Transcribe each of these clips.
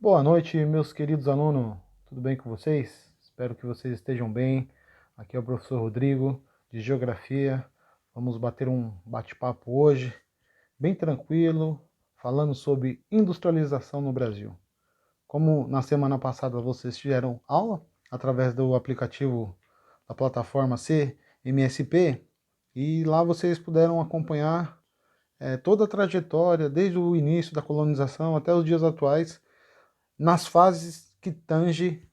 boa noite, meus queridos alunos. Tudo bem com vocês? Espero que vocês estejam bem. Aqui é o professor Rodrigo, de Geografia. Vamos bater um bate-papo hoje, bem tranquilo, falando sobre industrialização no Brasil. Como na semana passada vocês tiveram aula, através do aplicativo da plataforma CMSP, e lá vocês puderam acompanhar toda a trajetória, desde o início da colonização até os dias atuais, nas fases que tange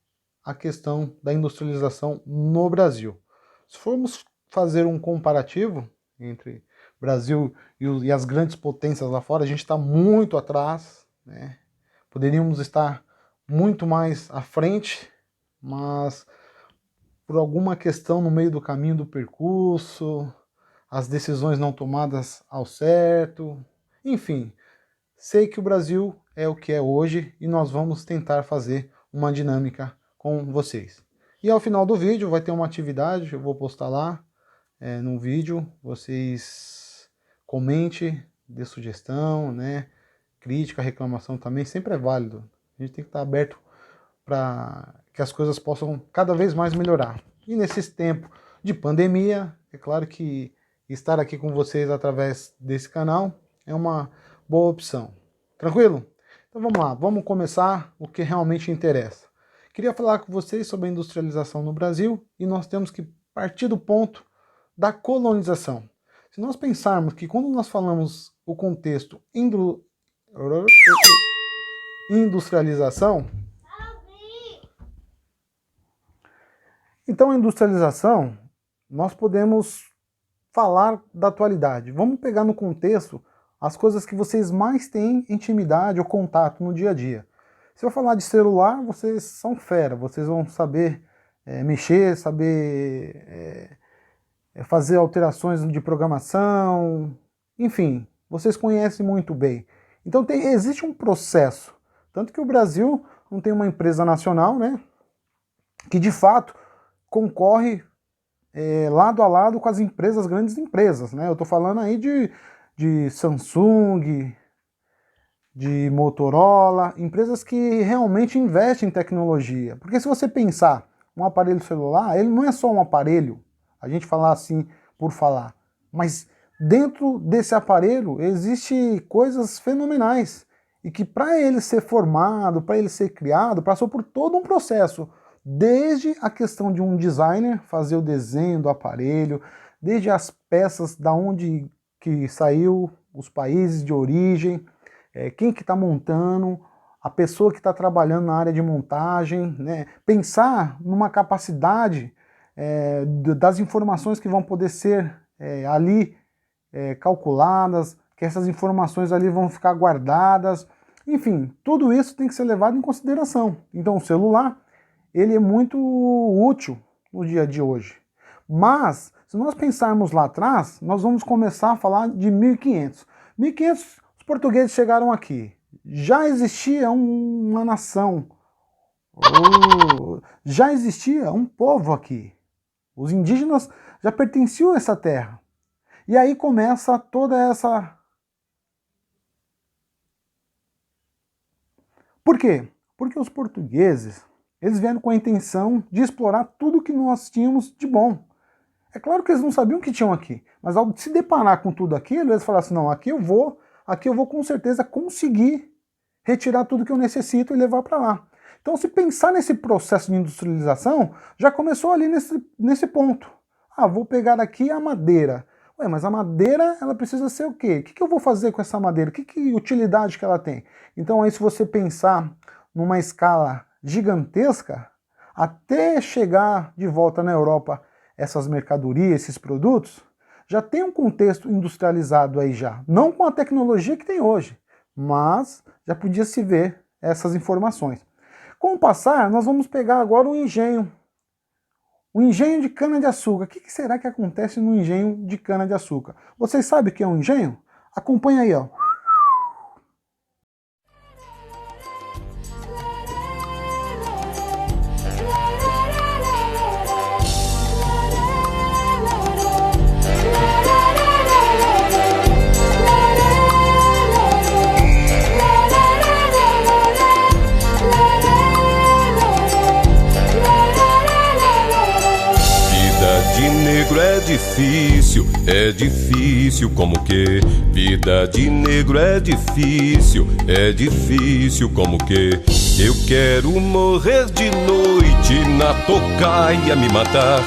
a questão da industrialização no Brasil. Se formos fazer um comparativo entre Brasil e as grandes potências lá fora, a gente está muito atrás, né? Poderíamos estar muito mais à frente, mas por alguma questão no meio do caminho do percurso, as decisões não tomadas ao certo, enfim, sei que o Brasil é o que é hoje e nós vamos tentar fazer uma dinâmica com vocês. E ao final do vídeo vai ter uma atividade, eu vou postar lá no vídeo, vocês comentem, dê sugestão, né? Crítica, reclamação também, sempre é válido. A gente tem que estar aberto para que as coisas possam cada vez mais melhorar. E nesses tempos de pandemia, é claro que estar aqui com vocês através desse canal é uma boa opção. Tranquilo? Então vamos lá, vamos começar o que realmente interessa. Queria falar com vocês sobre a industrialização no Brasil e nós temos que partir do ponto da colonização. Se nós pensarmos que quando nós falamos o contexto industrialização, então a industrialização, nós podemos falar da atualidade. Vamos pegar no contexto as coisas que vocês mais têm intimidade ou contato no dia a dia. Se eu falar de celular, vocês são fera, vocês vão saber mexer, saber fazer alterações de programação, enfim, vocês conhecem muito bem. Então existe um processo, tanto que o Brasil não tem uma empresa nacional, né, que de fato concorre lado a lado com as empresas, grandes empresas, né? Eu estou falando aí de Samsung, de Motorola, empresas que realmente investem em tecnologia. Porque se você pensar, um aparelho celular, ele não é só um aparelho, a gente falar assim por falar, mas dentro desse aparelho existe coisas fenomenais, e que para ele ser formado, para ele ser criado, passou por todo um processo, desde a questão de um designer fazer o desenho do aparelho, desde as peças, da onde que saiu, os países de origem, quem que está montando, a pessoa que está trabalhando na área de montagem, né? Pensar numa capacidade das informações que vão poder ser ali calculadas, que essas informações ali vão ficar guardadas, enfim, tudo isso tem que ser levado em consideração. Então o celular, ele é muito útil no dia de hoje. Mas, se nós pensarmos lá atrás, nós vamos começar a falar de 1500. 1500, os portugueses chegaram aqui. Já existia uma nação. Já existia um povo aqui. Os indígenas já pertenciam a essa terra. E aí começa toda essa... Por quê? Porque os portugueses, eles vieram com a intenção de explorar tudo que nós tínhamos de bom. É claro que eles não sabiam o que tinham aqui, mas ao se deparar com tudo aquilo, eles falaram assim, não, aqui eu vou com certeza conseguir retirar tudo que eu necessito e levar para lá. Então se pensar nesse processo de industrialização, já começou ali nesse ponto. Ah, vou pegar aqui a madeira. Ué, mas a madeira, ela precisa ser o quê? O que eu vou fazer com essa madeira? Que utilidade que ela tem? Então aí se você pensar numa escala gigantesca, até chegar de volta na Europa essas mercadorias, esses produtos, já tem um contexto industrializado aí já. Não com a tecnologia que tem hoje, mas já podia se ver essas informações. Com o passar, nós vamos pegar agora o engenho. O engenho de cana-de-açúcar. O que será que acontece no engenho de cana-de-açúcar? Vocês sabem o que é um engenho? Acompanha aí, ó. negro é difícil como que? Vida de negro é difícil como que? Eu quero morrer de noite na tocaia me matar.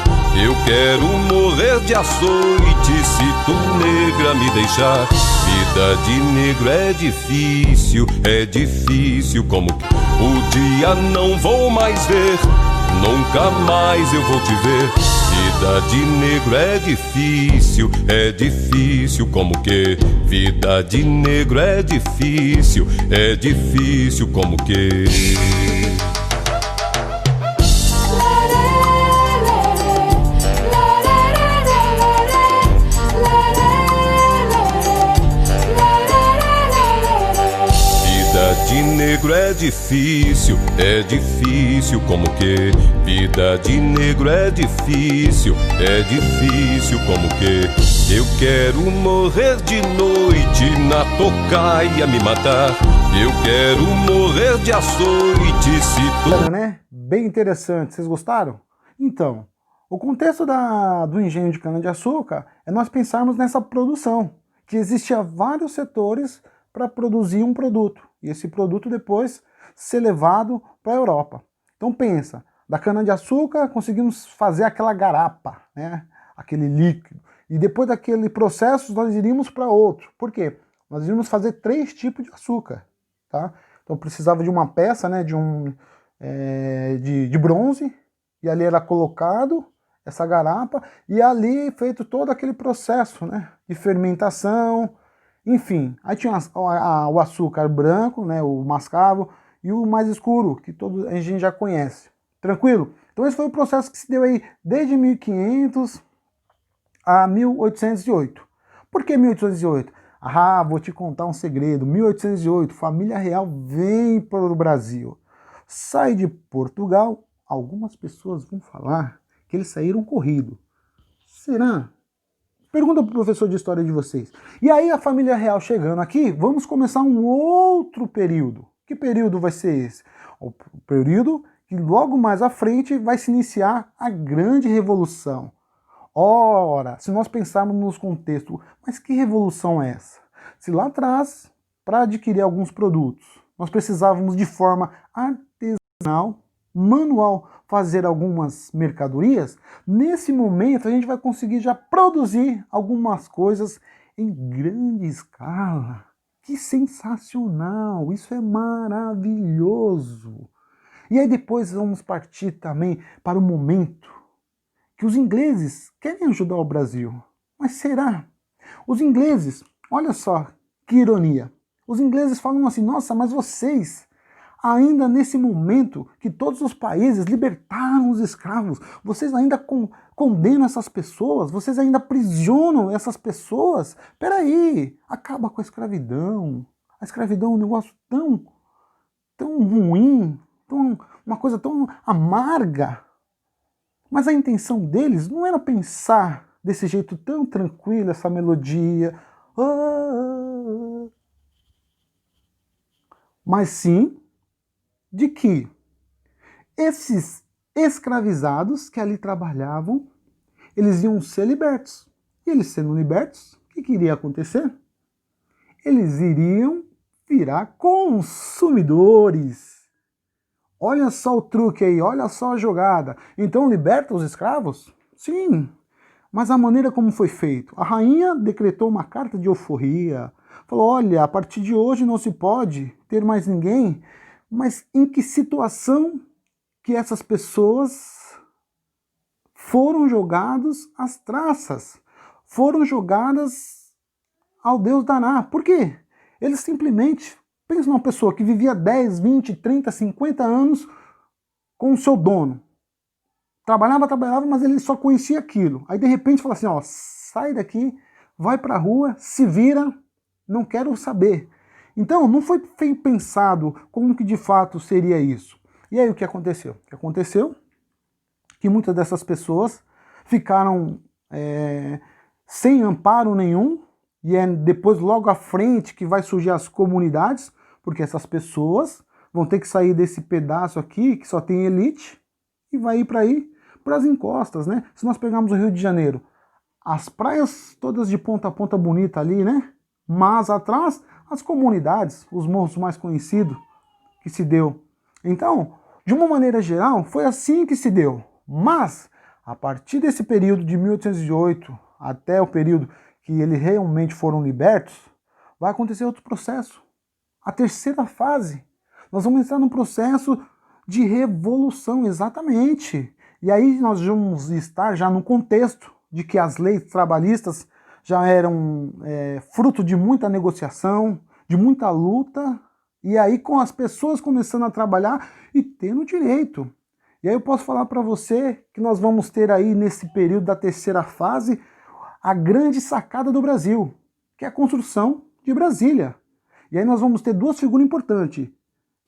Eu quero morrer de açoite se tu negra me deixar. Vida de negro é difícil como que? O dia não vou mais ver, nunca mais eu vou te ver. Vida de negro é difícil como que? Vida de negro é difícil como que? De negro é difícil como que? Vida de negro é difícil como que? Eu quero morrer de noite na tocaia me matar. Eu quero morrer de açoite se tu... Né? Bem interessante, vocês gostaram? Então, o contexto do engenho de cana-de-açúcar é nós pensarmos nessa produção, que existia vários setores para produzir um produto, e esse produto depois ser levado para a Europa. Então pensa, da cana-de-açúcar conseguimos fazer aquela garapa, né? Aquele líquido, e depois daquele processo nós iríamos para outro. Por quê? Nós iríamos fazer 3 tipos de açúcar, tá? Então precisava de uma peça, né, de bronze, e ali era colocado essa garapa, e ali feito todo aquele processo, né, de fermentação. Enfim, aí tinha o açúcar branco, né, o mascavo, e o mais escuro, que a gente já conhece. Tranquilo? Então esse foi o processo que se deu aí desde 1500 a 1808. Por que 1808? Ah, vou te contar um segredo. 1808, família real vem para o Brasil. Sai de Portugal, algumas pessoas vão falar que eles saíram corrido. Será? Pergunta para o professor de história de vocês. E aí a família real chegando aqui, vamos começar um outro período. Que período vai ser esse? O período que logo mais à frente vai se iniciar a grande revolução. Ora, se nós pensarmos nos contextos, mas que revolução é essa? Se lá atrás, para adquirir alguns produtos, nós precisávamos de forma artesanal, manual, fazer algumas mercadorias, nesse momento a gente vai conseguir já produzir algumas coisas em grande escala. Que sensacional! Isso é maravilhoso! E aí depois vamos partir também para o momento que os ingleses querem ajudar o Brasil. Mas será? Os ingleses, olha só que ironia, os ingleses falam assim, nossa, mas vocês... Ainda nesse momento que todos os países libertaram os escravos, vocês ainda condenam essas pessoas, vocês ainda aprisionam essas pessoas. Peraí, acaba com a escravidão. A escravidão é um negócio tão ruim, uma coisa tão amarga. Mas a intenção deles não era pensar desse jeito tão tranquilo, essa melodia. Mas sim de que esses escravizados que ali trabalhavam, eles iam ser libertos. E eles sendo libertos, o que iria acontecer? Eles iriam virar consumidores. Olha só o truque aí, olha só a jogada. Então liberta os escravos? Sim, mas a maneira como foi feito. A rainha decretou uma carta de euforia. Falou, olha, a partir de hoje não se pode ter mais ninguém. Mas em que situação que essas pessoas foram jogadas às traças? Foram jogadas ao Deus dará. Por quê? Eles simplesmente, pensa numa pessoa que vivia 10, 20, 30, 50 anos com o seu dono. Trabalhava, mas ele só conhecia aquilo. Aí de repente fala assim, ó, sai daqui, vai pra rua, se vira, não quero saber. Então, não foi pensado como que de fato seria isso. E aí o que aconteceu? O que aconteceu? Que muitas dessas pessoas ficaram sem amparo nenhum, e é depois logo à frente que vai surgir as comunidades, porque essas pessoas vão ter que sair desse pedaço aqui, que só tem elite, e vai ir para aí, para as encostas, né? Se nós pegarmos o Rio de Janeiro, as praias todas de ponta a ponta bonita ali, né? Mas atrás, as comunidades, os morros mais conhecidos que se deu. Então, de uma maneira geral, foi assim que se deu. Mas, a partir desse período de 1808 até o período que eles realmente foram libertos, vai acontecer outro processo. A terceira fase. Nós vamos entrar num processo de revolução, exatamente. E aí nós vamos estar já no contexto de que as leis trabalhistas já eram fruto de muita negociação, de muita luta, e aí com as pessoas começando a trabalhar e tendo direito. E aí eu posso falar para você que nós vamos ter aí nesse período da terceira fase a grande sacada do Brasil, que é a construção de Brasília. E aí nós vamos ter duas figuras importantes,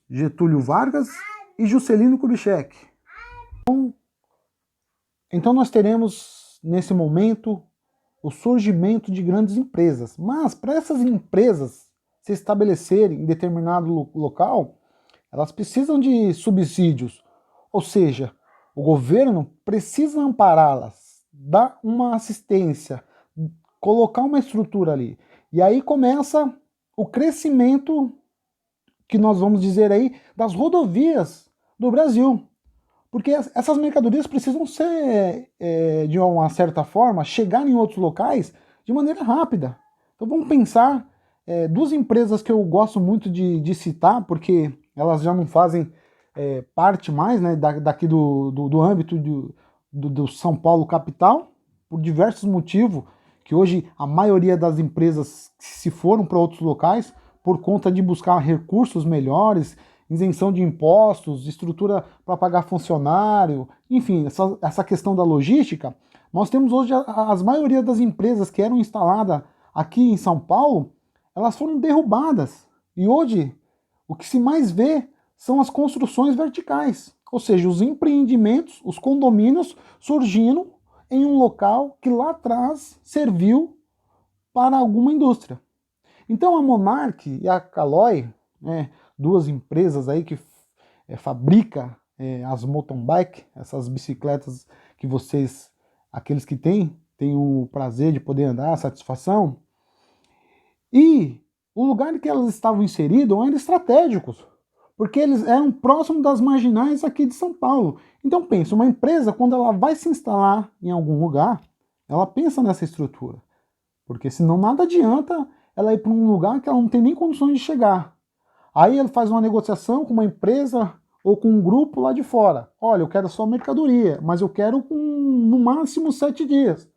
Getúlio Vargas e Juscelino Kubitschek. Então nós teremos nesse momento o surgimento de grandes empresas. Mas para essas empresas se estabelecerem em determinado local, elas precisam de subsídios. Ou seja, o governo precisa ampará-las, dar uma assistência, colocar uma estrutura ali. E aí começa o crescimento, que nós vamos dizer aí, das rodovias do Brasil. Porque essas mercadorias precisam ser, de uma certa forma, chegar em outros locais de maneira rápida. Então vamos pensar, duas empresas que eu gosto muito de citar, porque elas já não fazem parte mais, né, daqui do âmbito do São Paulo capital, por diversos motivos, que hoje a maioria das empresas se foram para outros locais por conta de buscar recursos melhores, isenção de impostos, estrutura para pagar funcionário, enfim, essa questão da logística. Nós temos hoje as maioria das empresas que eram instaladas aqui em São Paulo, elas foram derrubadas. E hoje o que se mais vê são as construções verticais, ou seja, os empreendimentos, os condomínios surgindo em um local que lá atrás serviu para alguma indústria. Então a Monarch e a Caloi, duas empresas aí que fabrica as mountain bike, essas bicicletas que vocês, aqueles que têm o prazer de poder andar, a satisfação. E o lugar em que elas estavam inseridas eram estratégicos, porque eles eram próximos das marginais aqui de São Paulo. Então pensa, uma empresa, quando ela vai se instalar em algum lugar, ela pensa nessa estrutura, porque senão nada adianta ela ir para um lugar que ela não tem nem condições de chegar. Aí ele faz uma negociação com uma empresa ou com um grupo lá de fora. Olha, eu quero só mercadoria, mas eu quero no máximo 7 dias.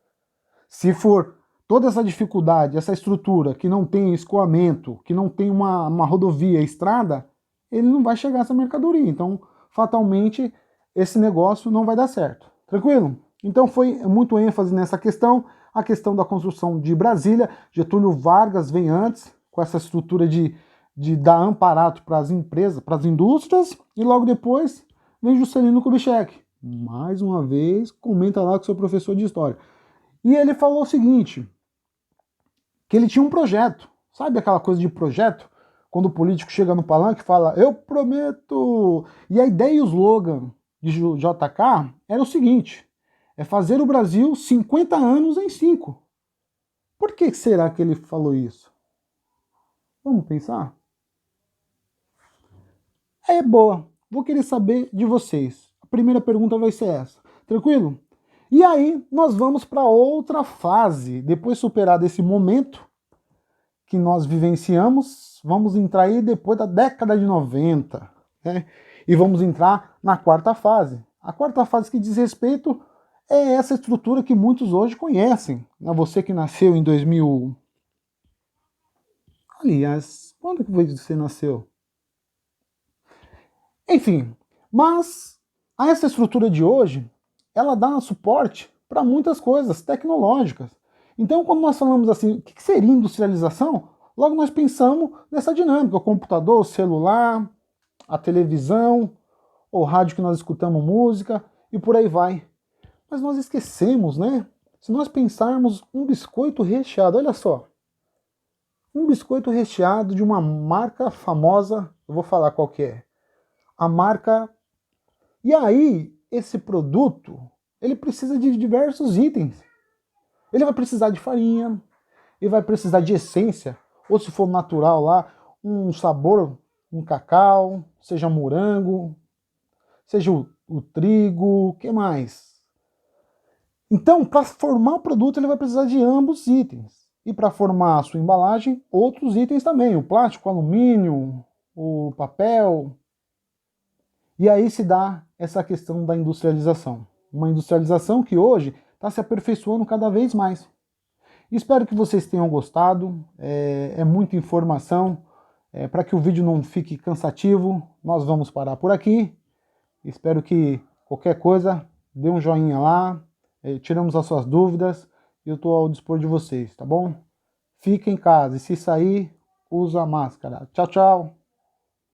Se for toda essa dificuldade, essa estrutura que não tem escoamento, que não tem uma rodovia, estrada, ele não vai chegar essa mercadoria. Então, fatalmente, esse negócio não vai dar certo. Tranquilo? Então foi muito ênfase nessa questão, a questão da construção de Brasília. Getúlio Vargas vem antes, com essa estrutura de dar amparato para as empresas, para as indústrias, e logo depois vem Juscelino Kubitschek. Mais uma vez, comenta lá com seu professor de história. E ele falou o seguinte, que ele tinha um projeto. Sabe aquela coisa de projeto? Quando o político chega no palanque e fala, eu prometo... E a ideia e o slogan de JK era o seguinte, é fazer o Brasil 50 anos em 5. Por que será que ele falou isso? Vamos pensar? Boa, vou querer saber de vocês. A primeira pergunta vai ser essa, tranquilo? E aí nós vamos para outra fase, depois superado esse momento que nós vivenciamos, vamos entrar aí depois da década de 90, né? E vamos entrar na quarta fase. A quarta fase que diz respeito é essa estrutura que muitos hoje conhecem. Você que nasceu em 2000... Aliás, quando que você nasceu? Enfim, mas essa estrutura de hoje, ela dá suporte para muitas coisas tecnológicas. Então, quando nós falamos assim, o que seria industrialização? Logo nós pensamos nessa dinâmica, o computador, o celular, a televisão, o rádio que nós escutamos música e por aí vai. Mas nós esquecemos, né? Se nós pensarmos um biscoito recheado, olha só, um biscoito recheado de uma marca famosa, eu vou falar qual que é. A marca... E aí, esse produto, ele precisa de diversos itens. Ele vai precisar de farinha, ele vai precisar de essência, ou se for natural lá, um sabor, um cacau, seja morango, seja o trigo, o que mais? Então, para formar o produto, ele vai precisar de ambos os itens. E para formar a sua embalagem, outros itens também, o plástico, o alumínio, o papel. E aí se dá essa questão da industrialização. Uma industrialização que hoje está se aperfeiçoando cada vez mais. Espero que vocês tenham gostado, é muita informação. Para que o vídeo não fique cansativo, nós vamos parar por aqui. Espero que qualquer coisa, dê um joinha lá, tiramos as suas dúvidas e eu estou ao dispor de vocês, tá bom? Fique em casa e se sair, usa a máscara. Tchau, tchau!